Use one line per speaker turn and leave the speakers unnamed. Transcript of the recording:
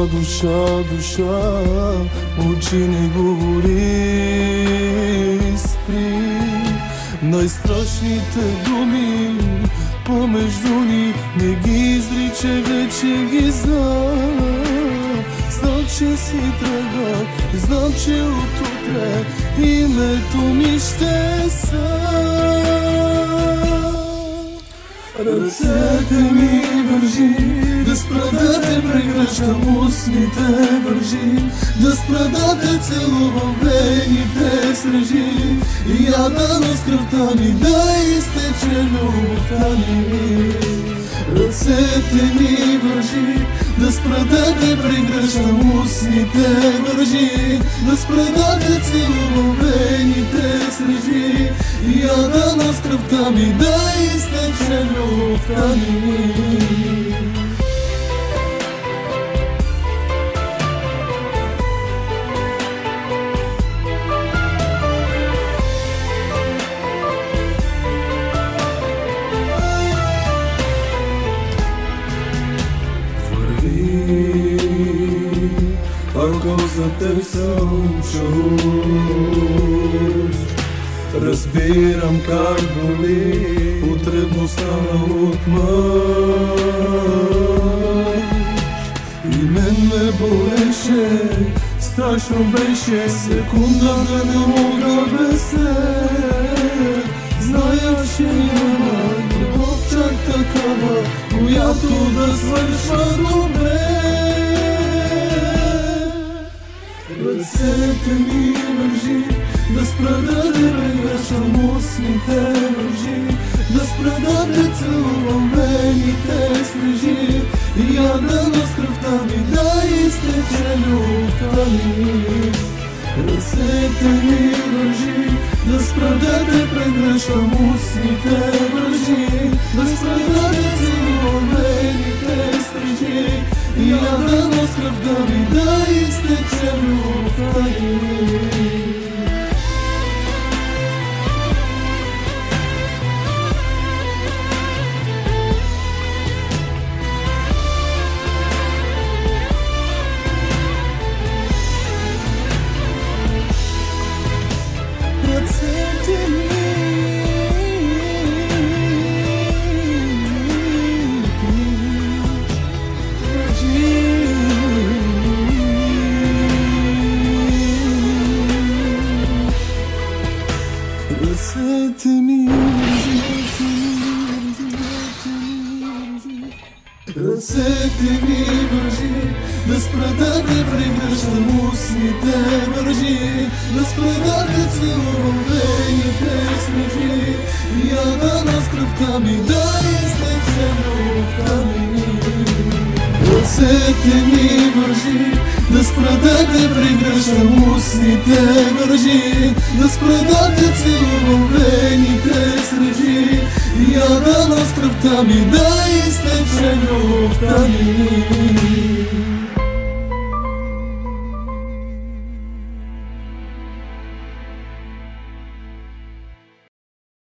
душа, очи не говори, спри. Най-страшните думи помежду ни не ги изричай, вече ги знам. Знам, че си тръгнал, знам, че от утре името ми ще са. Ръцете ми вържи, да спра да те прегръщам, устните вържи, да спра да те целувам, вените срежи, и яда на скръвта ми да изтече любовта ми. Ръцете ми вържи, да спра да те прегръщам, устните вържи, да спра да те целувам, вените срежи, и яда на скръвта ми да изтече любовта ми. Ако за теб съм чуж, разбирам как боли от ревността от мъж. И мен ме болеше, страшно беше, секунда да не мога без теб. Зная, че няма любов чак такава, която да свършва добре. Ръцете ми вържи, да спра да те прегръщам, устните вържи, да спра да те целувам, вените срежи, и яда на скръвта ми да изтече любовта ми. Ръцете ми вържи, да спра да те прегръщам, устните вържи, да спра да те целувам, вените срежи, и яда на скръвта ми да изтече любовта ми. Ръцете ми вържи, да спра да те прегръщам, устните вържи, да спра да те целувам, вените срежи, и яда на скръвта ми да изтече любовта ми. Ръцете ми вържи, да спра да те прегръщам, устните вържи, да спра да те целувам, вените срежи, и яда на скръвта ми да изтече любовта ми.